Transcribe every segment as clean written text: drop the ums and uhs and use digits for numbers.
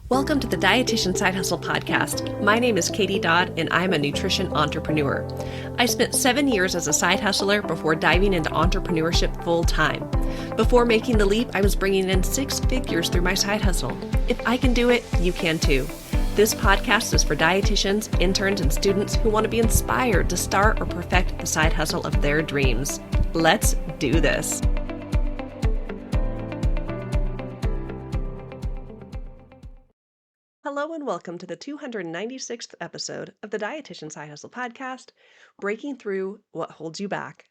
Welcome to the Dietitian Side Hustle podcast. My name is Katie Dodd, and I'm a nutrition entrepreneur. I spent 7 years as a side hustler before diving into entrepreneurship full time. Before making the leap, I was bringing in 6 figures through my side hustle. If I can do it, you can too. This podcast is for dietitians, interns, and students who want to be inspired to start or perfect the side hustle of their dreams. Let's do this. Hello and welcome to the 296th episode of the Dietitian Side Hustle podcast, Breaking Through What Holds You Back.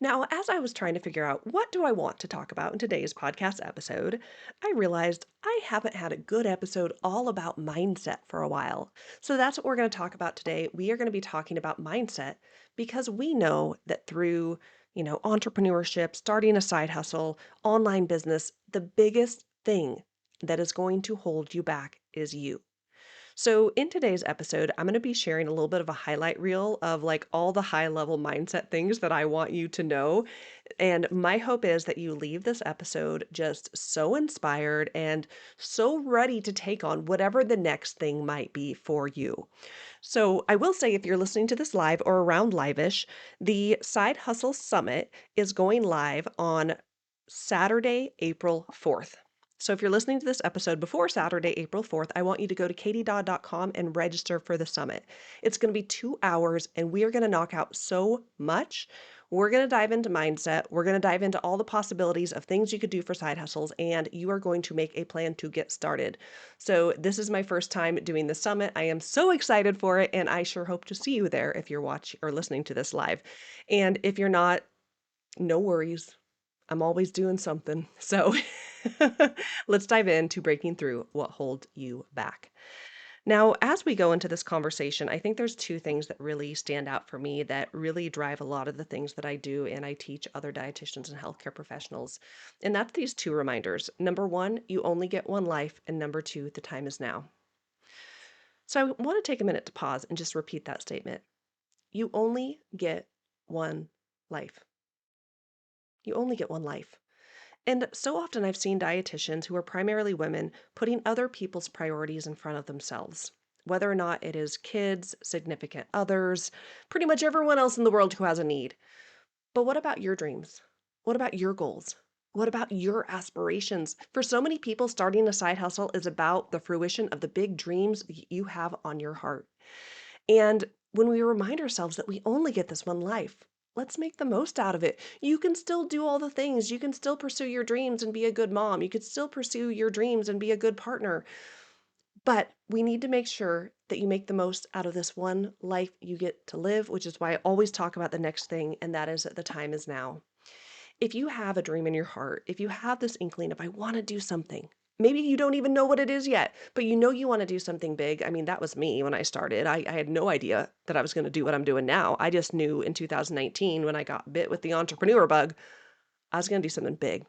Now, as I was trying to figure out what do I want to talk about in today's podcast episode, I realized I haven't had a good episode all about mindset for a while. So that's what we're going to talk about today. We are going to be talking about mindset because we know that through, entrepreneurship, starting a side hustle, online business, the biggest thing that is going to hold you back is you. So in today's episode, I'm going to be sharing a little bit of a highlight reel of all the high level mindset things that I want you to know. And my hope is that you leave this episode just so inspired and so ready to take on whatever the next thing might be for you. So I will say, if you're listening to this live or around live-ish, the Side Hustle Summit is going live on Saturday, April 4th. So if you're listening to this episode before Saturday, April 4th, I want you to go to katiedodd.com and register for the summit. It's going to be 2 hours and we are going to knock out so much. We're going to dive into mindset. We're going to dive into all the possibilities of things you could do for side hustles, and you are going to make a plan to get started. So this is my first time doing the summit. I am so excited for it, and I sure hope to see you there if you're watching or listening to this live. And if you're not, no worries. I'm always doing something. So let's dive into breaking through what holds you back. Now, as we go into this conversation, I think there's 2 things that really stand out for me that really drive a lot of the things that I do and I teach other dietitians and healthcare professionals. And that's these 2 reminders. Number 1, you only get one life. And number 2, the time is now. So I want to take a minute to pause and just repeat that statement. You only get one life. You only get one life. And so often I've seen dietitians who are primarily women putting other people's priorities in front of themselves, whether or not it is kids, significant others, pretty much everyone else in the world who has a need. But what about your dreams? What about your goals? What about your aspirations? For so many people, starting a side hustle is about the fruition of the big dreams you have on your heart. And when we remind ourselves that we only get this one life, let's make the most out of it. You can still do all the things. You can still pursue your dreams and be a good mom. You could still pursue your dreams and be a good partner. But we need to make sure that you make the most out of this one life you get to live, which is why I always talk about the next thing, and that is that the time is now. If you have a dream in your heart, if you have this inkling of, I want to do something, maybe you don't even know what it is yet, but you know you want to do something big. I mean, that was me when I started. I had no idea that I was going to do what I'm doing now. I just knew in 2019 when I got bit with the entrepreneur bug, I was going to do something big.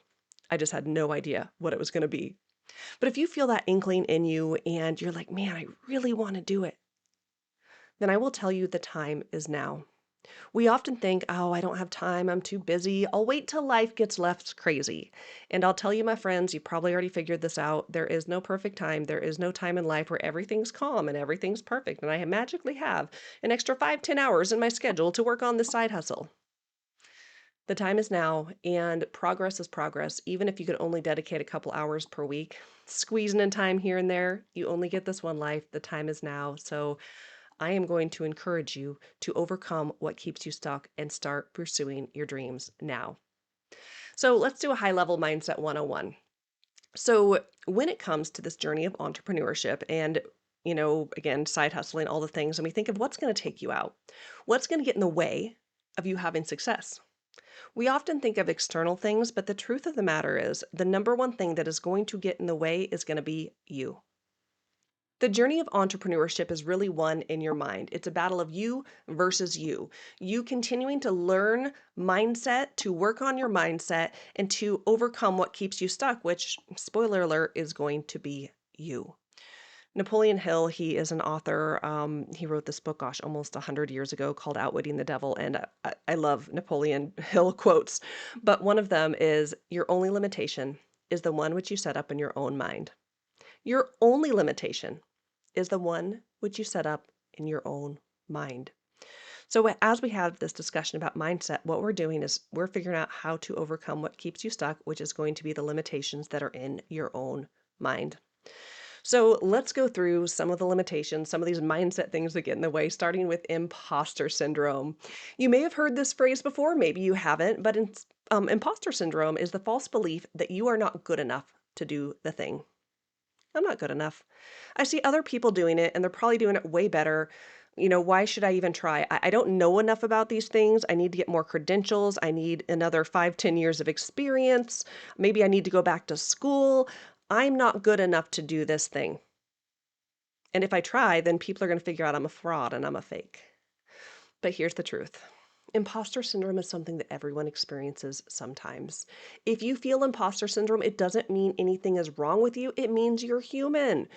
I just had no idea what it was going to be. But if you feel that inkling in you and you're like, man, I really want to do it, then I will tell you the time is now. We often think, oh, I don't have time. I'm too busy. I'll wait till life gets left crazy. And I'll tell you, my friends, you probably already figured this out. There is no perfect time. There is no time in life where everything's calm and everything's perfect. And I magically have an extra 5-10 hours in my schedule to work on this side hustle. The time is now, and progress is progress. Even if you could only dedicate a couple hours per week, squeezing in time here and there, you only get this one life. The time is now. So I am going to encourage you to overcome what keeps you stuck and start pursuing your dreams now. So let's do a high-level mindset 101. So when it comes to this journey of entrepreneurship and, again, side hustling, all the things, and we think of what's going to take you out, what's going to get in the way of you having success. We often think of external things, but the truth of the matter is the number one thing that is going to get in the way is going to be you. The journey of entrepreneurship is really one in your mind. It's a battle of you versus you. You continuing to learn mindset, to work on your mindset, and to overcome what keeps you stuck, which, spoiler alert, is going to be you. Napoleon Hill, he is an author. He wrote this book, almost 100 years ago called Outwitting the Devil. And I love Napoleon Hill quotes, but one of them is, your only limitation is the one which you set up in your own mind. Your only limitation is the one which you set up in your own mind. So, as we have this discussion about mindset, what we're doing is we're figuring out how to overcome what keeps you stuck, which is going to be the limitations that are in your own mind. So, let's go through some of the limitations, some of these mindset things that get in the way, starting with imposter syndrome. You may have heard this phrase before, maybe you haven't, but imposter syndrome is the false belief that you are not good enough to do the thing. I'm not good enough. I see other people doing it and they're probably doing it way better. Why should I even try? I don't know enough about these things. I need to get more credentials. I need another 5, 10 years of experience. Maybe I need to go back to school. I'm not good enough to do this thing. And if I try, then people are going to figure out I'm a fraud and I'm a fake. But here's the truth. Imposter syndrome is something that everyone experiences sometimes. If you feel imposter syndrome, it doesn't mean anything is wrong with you. It means you're human.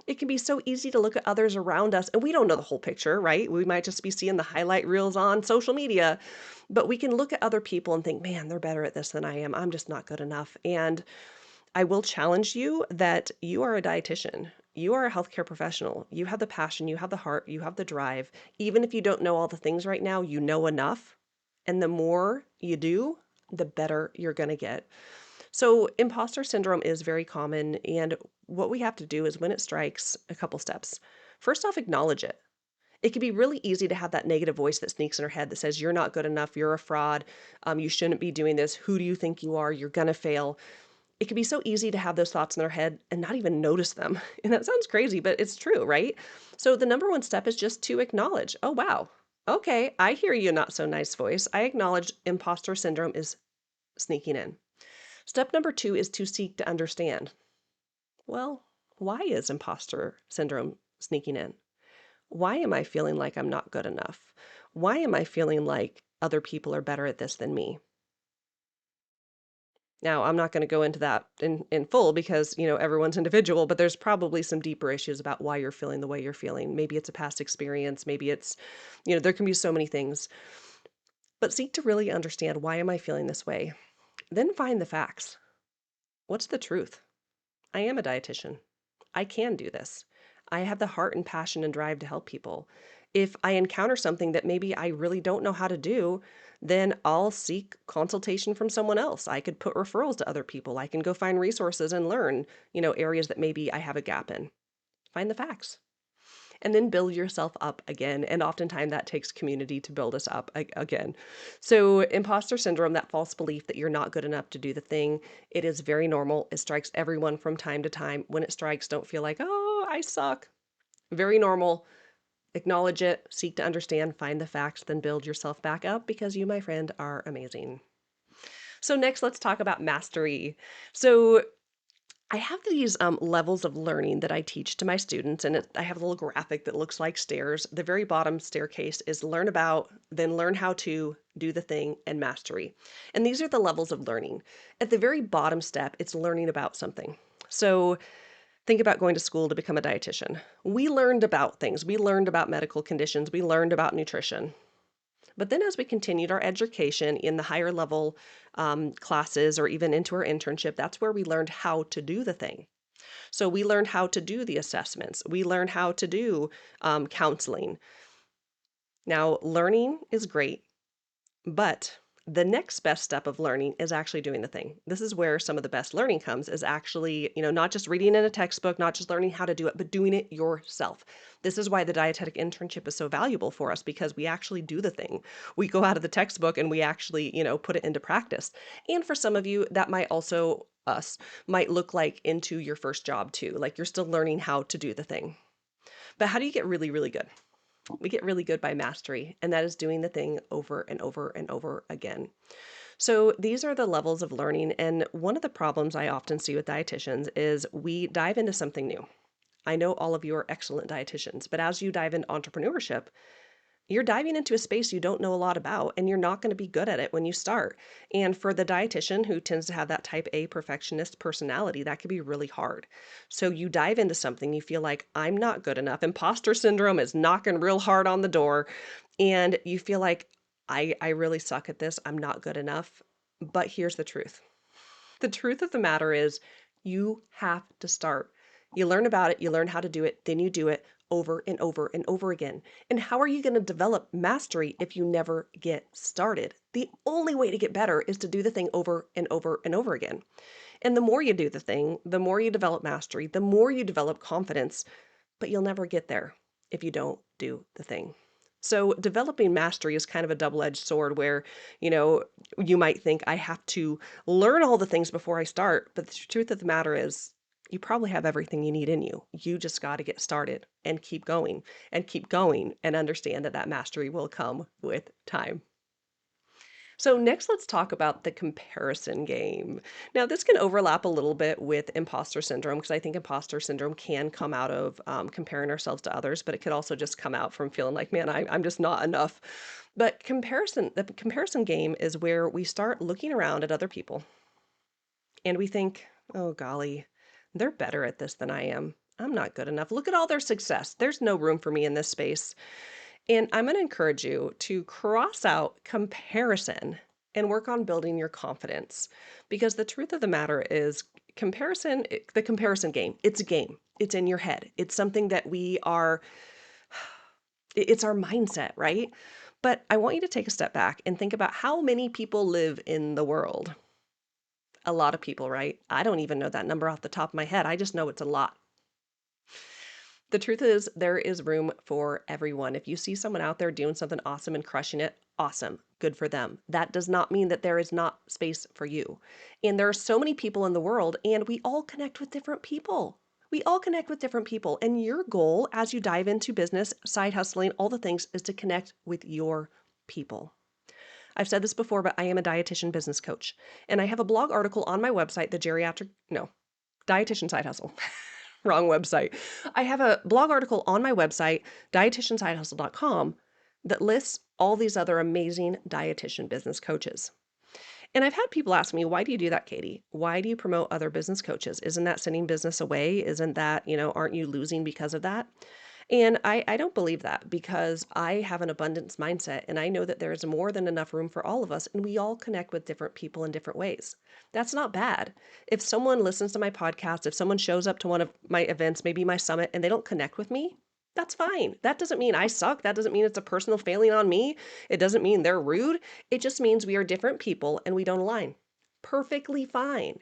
It can be so easy to look at others around us, and we don't know the whole picture, right? We might just be seeing the highlight reels on social media, but we can look at other people and think, man, they're better at this than I am. I'm just not good enough. And I will challenge you that you are a dietitian. You are a healthcare professional. You have the passion, you have the heart, you have the drive. Even if you don't know all the things right now, you know enough. And the more you do, the better you're going to get. So, imposter syndrome is very common. And what we have to do is when it strikes, a couple steps. First off, acknowledge it. It can be really easy to have that negative voice that sneaks in our head that says, you're not good enough, you're a fraud, you shouldn't be doing this, who do you think you are, you're going to fail. It can be so easy to have those thoughts in our head and not even notice them. And that sounds crazy, but it's true, right? So the number one step is just to acknowledge, oh, wow. Okay, I hear you, not so nice voice. I acknowledge imposter syndrome is sneaking in. Step number two is to seek to understand. Well, why is imposter syndrome sneaking in? Why am I feeling like I'm not good enough? Why am I feeling like other people are better at this than me? Now, I'm not going to go into that in full because, everyone's individual, but there's probably some deeper issues about why you're feeling the way you're feeling. Maybe it's a past experience. Maybe it's, there can be so many things. But seek to really understand, why am I feeling this way? Then find the facts. What's the truth? I am a dietitian. I can do this. I have the heart and passion and drive to help people. If I encounter something that maybe I really don't know how to do, then I'll seek consultation from someone else. I could put referrals to other people. I can go find resources and learn, areas that maybe I have a gap in. Find the facts and then build yourself up again. And oftentimes that takes community to build us up again. So, imposter syndrome, that false belief that you're not good enough to do the thing, it is very normal. It strikes everyone from time to time. When it strikes, don't feel like, oh, I suck. Very normal. Acknowledge it, seek to understand, find the facts, then build yourself back up because you, my friend, are amazing. So, next, let's talk about mastery. So, I have these levels of learning that I teach to my students, and I have a little graphic that looks like stairs. The very bottom staircase is learn about, then learn how to do the thing, and mastery. And these are the levels of learning. At the very bottom step, it's learning about something. So think about going to school to become a dietitian. We learned about things. We learned about medical conditions. We learned about nutrition. But then as we continued our education in the higher level classes or even into our internship, that's where we learned how to do the thing. So we learned how to do the assessments. We learned how to do counseling. Now, learning is great, but the next best step of learning is actually doing the thing. This is where some of the best learning comes, is actually, not just reading in a textbook, not just learning how to do it, but doing it yourself. This is why the dietetic internship is so valuable for us, because we actually do the thing. We go out of the textbook and we actually, put it into practice. And for some of you, that might also us might look like into your first job too. Like you're still learning how to do the thing. But how do you get really, really good? We get really good by mastery, and that is doing the thing over and over and over again. So these are the levels of learning. And one of the problems I often see with dietitians is we dive into something new. I know all of you are excellent dietitians, but as you dive into entrepreneurship, you're diving into a space you don't know a lot about, and you're not going to be good at it when you start. And for the dietitian who tends to have that type A perfectionist personality, that can be really hard. So you dive into something, you feel like, I'm not good enough. Imposter syndrome is knocking real hard on the door. And you feel like, I really suck at this. I'm not good enough. But here's the truth. The truth of the matter is, you have to start. You learn about it, you learn how to do it, then you do it over and over and over again. And how are you going to develop mastery if you never get started? The only way to get better is to do the thing over and over and over again. And the more you do the thing, the more you develop mastery, the more you develop confidence, but you'll never get there if you don't do the thing. So developing mastery is kind of a double-edged sword where, you know, you might think I have to learn all the things before I start, but the truth of the matter is you probably have everything you need in you. You just got to get started and keep going and understand that that mastery will come with time. So next, let's talk about the comparison game. Now, this can overlap a little bit with imposter syndrome because I think imposter syndrome can come out of comparing ourselves to others, but it could also just come out from feeling like, man, I'm just not enough. But the comparison game is where we start looking around at other people and we think, oh, golly, they're better at this than I am. I'm not good enough. Look at all their success. There's no room for me in this space. And I'm going to encourage you to cross out comparison and work on building your confidence. Because the truth of the matter is, the comparison game, it's a game. It's in your head. It's something that it's our mindset, right? But I want you to take a step back and think about how many people live in the world. A lot of people, right? I don't even know that number off the top of my head. I just know it's a lot. The truth is, there is room for everyone. If you see someone out there doing something awesome and crushing it, awesome. Good for them. That does not mean that there is not space for you. And there are so many people in the world, and we all connect with different people. We all connect with different people. And your goal as you dive into business, side hustling, all the things is to connect with your people. I've said this before, but I am a dietitian business coach. And I have a blog article on my website, Dietitian Side Hustle. Wrong website. I have a blog article on my website, dietitiansidehustle.com, that lists all these other amazing dietitian business coaches. And I've had people ask me, why do you do that, Katie? Why do you promote other business coaches? Isn't that sending business away? Isn't that, aren't you losing because of that? And I don't believe that because I have an abundance mindset and I know that there is more than enough room for all of us and we all connect with different people in different ways. That's not bad. If someone listens to my podcast, if someone shows up to one of my events, maybe my summit, and they don't connect with me, that's fine. That doesn't mean I suck. That doesn't mean it's a personal failing on me. It doesn't mean they're rude. It just means we are different people and we don't align. Perfectly fine.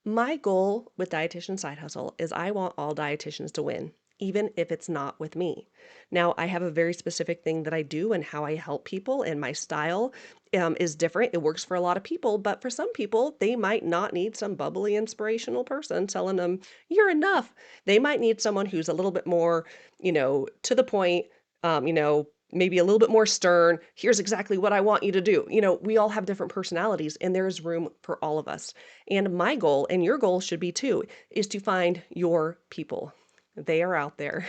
My goal with Dietitian Side Hustle is I want all dietitians to win, even if it's not with me. Now, I have a very specific thing that I do and how I help people, and my style is different. It works for a lot of people, but for some people, they might not need some bubbly, inspirational person telling them, you're enough. They might need someone who's a little bit more, to the point, maybe a little bit more stern. Here's exactly what I want you to do. We all have different personalities, and there's room for all of us. And my goal, and your goal should be too, is to find your people. They are out there.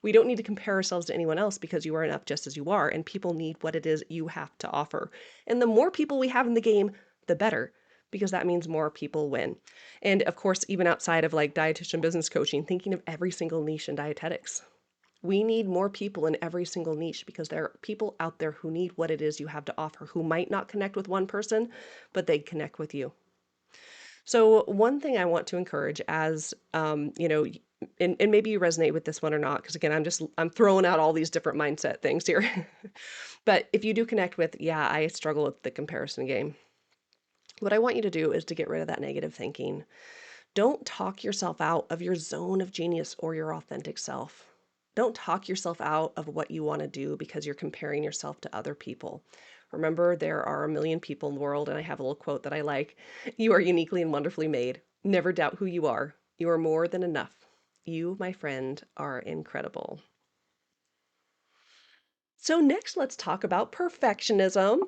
We don't need to compare ourselves to anyone else because you are enough just as you are, and people need what it is you have to offer. And the more people we have in the game, the better, because that means more people win. And of course, even outside of like dietitian business coaching, thinking of every single niche in dietetics. We need more people in every single niche because there are people out there who need what it is you have to offer, who might not connect with one person, but they connect with you. So one thing I want to encourage as, and maybe you resonate with this one or not, because again, I'm throwing out all these different mindset things here. But if you do connect with, yeah, I struggle with the comparison game. What I want you to do is to get rid of that negative thinking. Don't talk yourself out of your zone of genius or your authentic self. Don't talk yourself out of what you want to do because you're comparing yourself to other people. Remember, there are a million people in the world, and I have a little quote that I like. You are uniquely and wonderfully made. Never doubt who you are. You are more than enough. You, my friend, are incredible. So next, let's talk about perfectionism.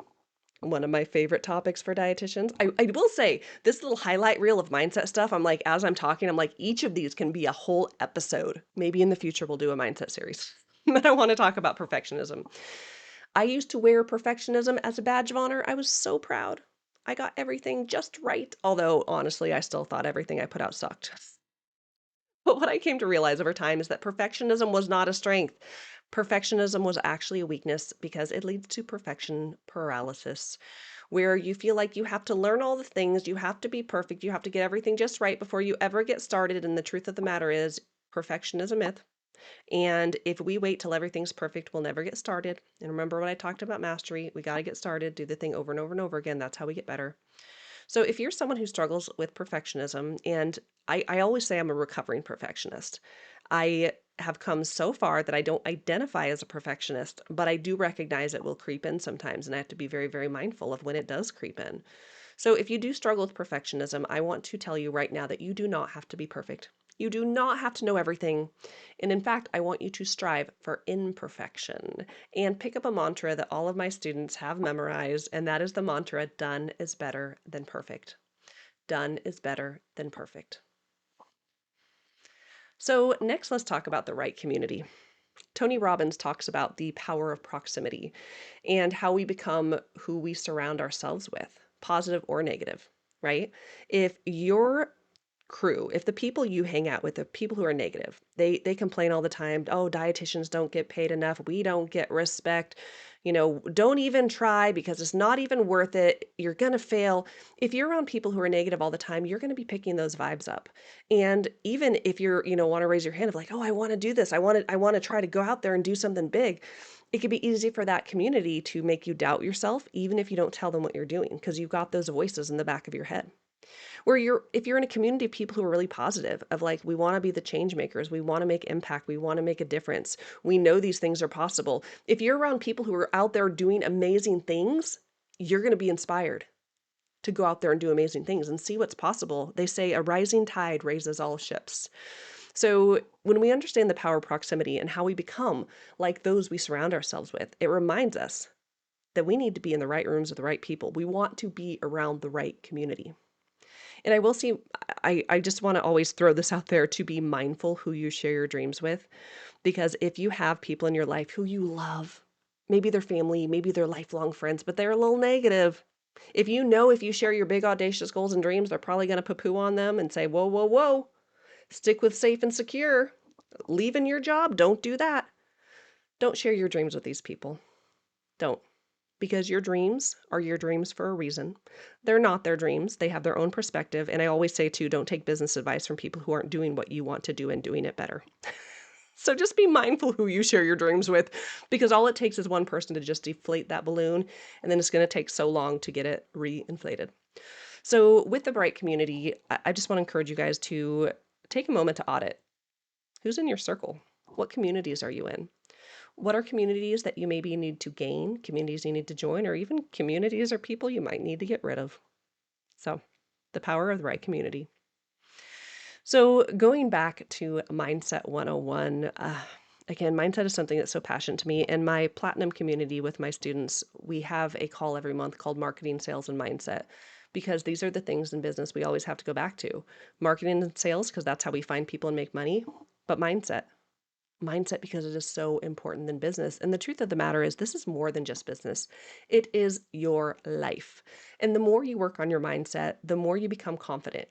One of my favorite topics for dietitians. I will say this little highlight reel of mindset stuff, I'm like, as I'm talking, I'm like, each of these can be a whole episode. Maybe in the future we'll do a mindset series. But I want to talk about perfectionism. I used to wear perfectionism as a badge of honor. I was so proud. I got everything just right. Although honestly, I still thought everything I put out sucked. But what I came to realize over time is that perfectionism was not a strength. Perfectionism was actually a weakness because it leads to perfection paralysis, where you feel like you have to learn all the things, you have to be perfect, you have to get everything just right before you ever get started. And the truth of the matter is, perfection is a myth. And if we wait till everything's perfect, we'll never get started. And remember what I talked about mastery, we got to get started, do the thing over and over and over again. That's how we get better. So if you're someone who struggles with perfectionism, and I always say I'm a recovering perfectionist. I have come so far that I don't identify as a perfectionist, but I do recognize it will creep in sometimes, and I have to be very, very mindful of when it does creep in. So if you do struggle with perfectionism, I want to tell you right now that you do not have to be perfect. You do not have to know everything. And in fact, I want you to strive for imperfection and pick up a mantra that all of my students have memorized, and that is the mantra, done is better than perfect. Done is better than perfect. So next, let's talk about the right community. Tony Robbins talks about the power of proximity and how we become who we surround ourselves with, positive or negative, right? If your crew, if the people you hang out with, the people who are negative, they complain all the time, oh, dietitians don't get paid enough, we don't get respect, don't even try because it's not even worth it, you're going to fail. If you're around people who are negative all the time, you're going to be picking those vibes up. And even if want to raise your hand of like, oh, I want to do this, I want to try to go out there and do something big, it could be easy for that community to make you doubt yourself, even if you don't tell them what you're doing, because you've got those voices in the back of your head. Where if you're in a community of people who are really positive, of like, we want to be the change makers, we want to make impact, we want to make a difference, we know these things are possible. If you're around people who are out there doing amazing things, you're going to be inspired to go out there and do amazing things and see what's possible. They say a rising tide raises all ships. So when we understand the power of proximity and how we become like those we surround ourselves with, it reminds us that we need to be in the right rooms with the right people. We want to be around the right community. And I will see, I just want to always throw this out there, to be mindful who you share your dreams with. Because if you have people in your life who you love, maybe they're family, maybe they're lifelong friends, but they're a little negative. If you share your big audacious goals and dreams, they're probably going to poo-poo on them and say, whoa, whoa, whoa, stick with safe and secure. Leaving your job, don't do that. Don't share your dreams with these people. Don't. Because your dreams are your dreams for a reason. They're not their dreams. They have their own perspective. And I always say, too, don't take business advice from people who aren't doing what you want to do and doing it better. So just be mindful who you share your dreams with, because all it takes is one person to just deflate that balloon, and then it's going to take so long to get it reinflated. So with the Bright community, I just want to encourage you guys to take a moment to audit. Who's in your circle? What communities are you in? What are communities that you maybe need to gain, communities you need to join, or even communities or people you might need to get rid of? So, the power of the right community. So, going back to Mindset 101, again, mindset is something that's so passionate to me. In my platinum community with my students, we have a call every month called Marketing, Sales, and Mindset, because these are the things in business we always have to go back to. Marketing and sales, because that's how we find people and make money, but mindset because it is so important in business. And the truth of the matter is, this is more than just business. It is your life. And the more you work on your mindset, the more you become confident.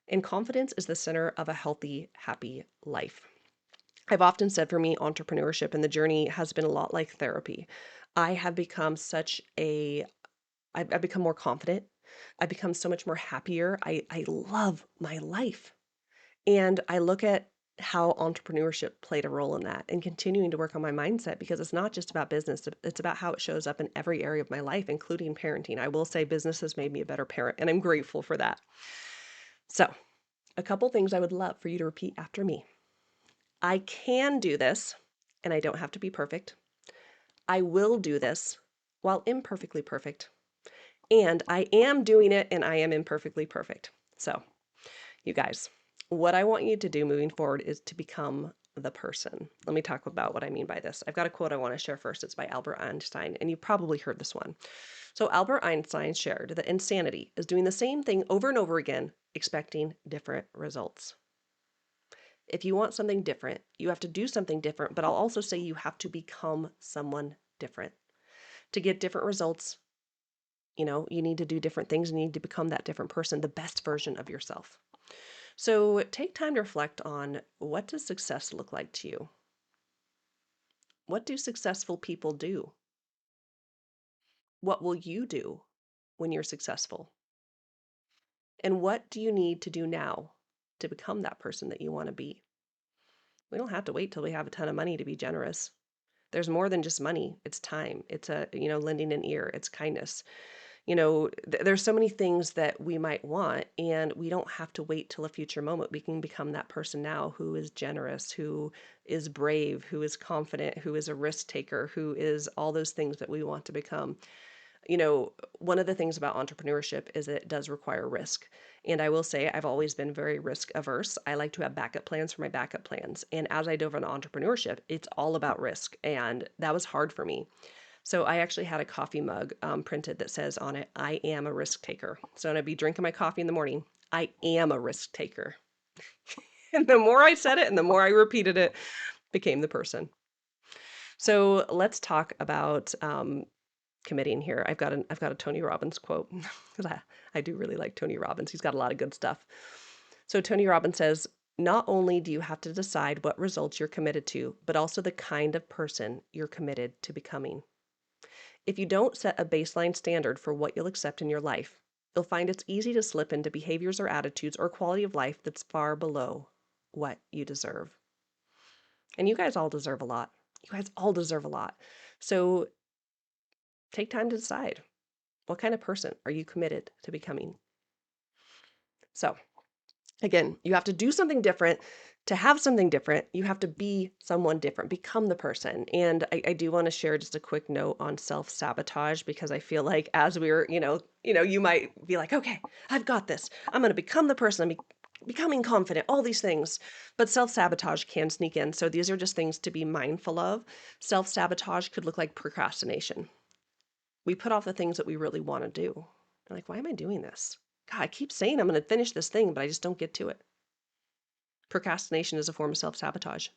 And confidence is the center of a healthy, happy life. I've often said, for me, entrepreneurship and the journey has been a lot like therapy. I have become I've become more confident. I've become so much more happier. I love my life. And I look at how entrepreneurship played a role in that, and continuing to work on my mindset, because it's not just about business. It's about how it shows up in every area of my life, including parenting. I will say business has made me a better parent, and I'm grateful for that. So, a couple things I would love for you to repeat after me. I can do this, and I don't have to be perfect. I will do this while imperfectly perfect. And I am doing it, and I am imperfectly perfect. So, you guys, what I want you to do moving forward is to become the person. Let me talk about what I mean by this. I've got a quote I want to share first. It's by Albert Einstein, and you probably heard this one. So Albert Einstein shared that insanity is doing the same thing over and over again, expecting different results. If you want something different, you have to do something different, but I'll also say you have to become someone different. To get different results, you need to do different things, and you need to become that different person, the best version of yourself. So take time to reflect on, what does success look like to you? What do successful people do? What will you do when you're successful? And what do you need to do now to become that person that you want to be? We don't have to wait till we have a ton of money to be generous. There's more than just money. It's time. It's lending an ear. It's kindness. There's so many things that we might want, and we don't have to wait till a future moment. We can become that person now who is generous, who is brave, who is confident, who is a risk taker, who is all those things that we want to become. One of the things about entrepreneurship is it does require risk. And I will say I've always been very risk averse. I like to have backup plans for my backup plans. And as I dove into entrepreneurship, it's all about risk. And that was hard for me. So I actually had a coffee mug printed that says on it, I am a risk taker. So when I'd be drinking my coffee in the morning, I am a risk taker. And the more I said it and the more I repeated it, became the person. So let's talk about committing here. I've got a Tony Robbins quote because I do really like Tony Robbins. He's got a lot of good stuff. So Tony Robbins says, not only do you have to decide what results you're committed to, but also the kind of person you're committed to becoming. If you don't set a baseline standard for what you'll accept in your life, you'll find it's easy to slip into behaviors or attitudes or quality of life that's far below what you deserve. And you guys all deserve a lot. You guys all deserve a lot. So take time to decide, what kind of person are you committed to becoming? So again, you have to do something different. To have something different, you have to be someone different, become the person. And I do want to share just a quick note on self-sabotage, because I feel like as we're, you might be like, okay, I've got this. I'm going to become the person. Becoming confident, all these things. But self-sabotage can sneak in. So these are just things to be mindful of. Self-sabotage could look like procrastination. We put off the things that we really want to do. We're like, why am I doing this? God, I keep saying I'm going to finish this thing, but I just don't get to it. Procrastination is a form of self-sabotage.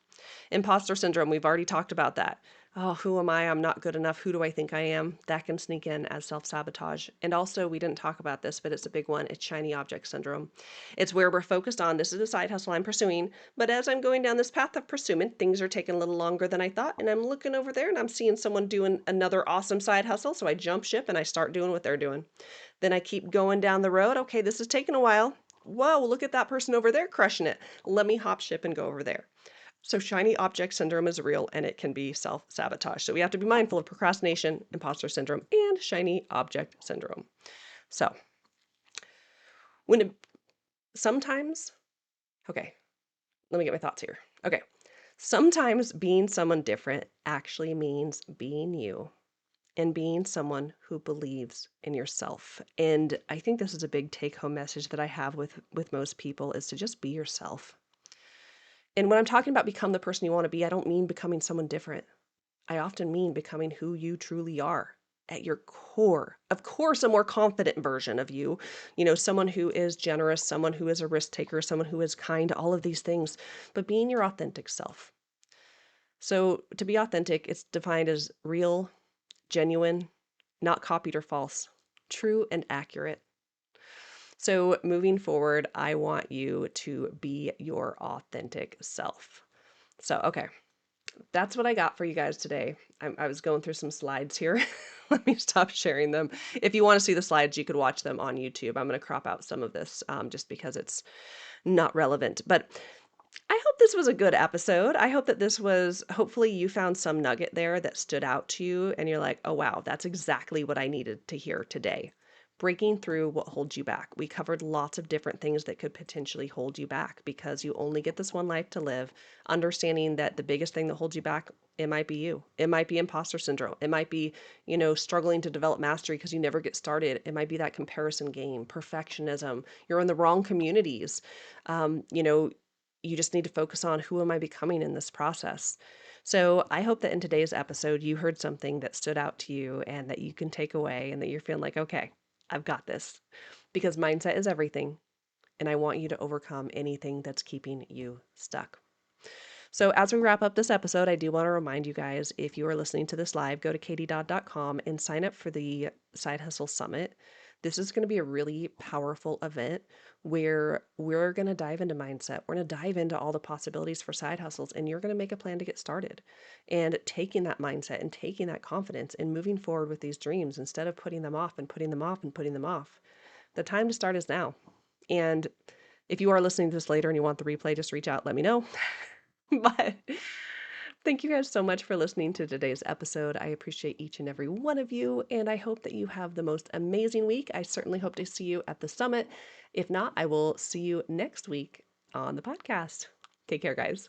Imposter syndrome, we've already talked about that. Oh, who am I? I'm not good enough. Who do I think I am? That can sneak in as self-sabotage. And also, we didn't talk about this, but it's a big one. It's shiny object syndrome. It's where we're focused on, this is a side hustle I'm pursuing, but as I'm going down this path of pursuit, things are taking a little longer than I thought, and I'm looking over there and I'm seeing someone doing another awesome side hustle, so I jump ship and I start doing what they're doing. Then I keep going down the road. Okay, this is taking a while. Whoa, look at that person over there crushing it. Let me hop ship and go over there. So shiny object syndrome is real, and it can be self-sabotage. So we have to be mindful of procrastination, imposter syndrome, and shiny object syndrome. So sometimes, okay, let me get my thoughts here. Okay, sometimes being someone different actually means being you and being someone who believes in yourself. And I think this is a big take-home message that I have with most people, is to just be yourself. And when I'm talking about become the person you want to be, I don't mean becoming someone different. I often mean becoming who you truly are at your core. Of course, a more confident version of you, someone who is generous, someone who is a risk taker, someone who is kind, all of these things, but being your authentic self. So to be authentic, it's defined as real, genuine, not copied or false, true and accurate. So moving forward, I want you to be your authentic self. So, okay, that's what I got for you guys today. I was going through some slides here. Let me stop sharing them. If you want to see the slides, you could watch them on YouTube. I'm going to crop out some of this just because it's not relevant. But I hope this was a good episode. I hope that hopefully you found some nugget there that stood out to you and you're like, oh, wow, that's exactly what I needed to hear today. Breaking through what holds you back. We covered lots of different things that could potentially hold you back because you only get this one life to live. Understanding that the biggest thing that holds you back, it might be you. It might be imposter syndrome. It might be, struggling to develop mastery because you never get started. It might be that comparison game, perfectionism. You're in the wrong communities. You just need to focus on, who am I becoming in this process? So I hope that in today's episode, you heard something that stood out to you and that you can take away and that you're feeling like, okay, I've got this, because mindset is everything. And I want you to overcome anything that's keeping you stuck. So as we wrap up this episode, I do want to remind you guys, if you are listening to this live, go to katiedodd.com and sign up for the Side Hustle Summit. This is going to be a really powerful event where we're going to dive into mindset. We're going to dive into all the possibilities for side hustles, and you're going to make a plan to get started. And taking that mindset and taking that confidence and moving forward with these dreams instead of putting them off and putting them off and putting them off. The time to start is now. And if you are listening to this later and you want the replay, just reach out, let me know. But thank you guys so much for listening to today's episode. I appreciate each and every one of you, and I hope that you have the most amazing week. I certainly hope to see you at the summit. If not, I will see you next week on the podcast. Take care, guys.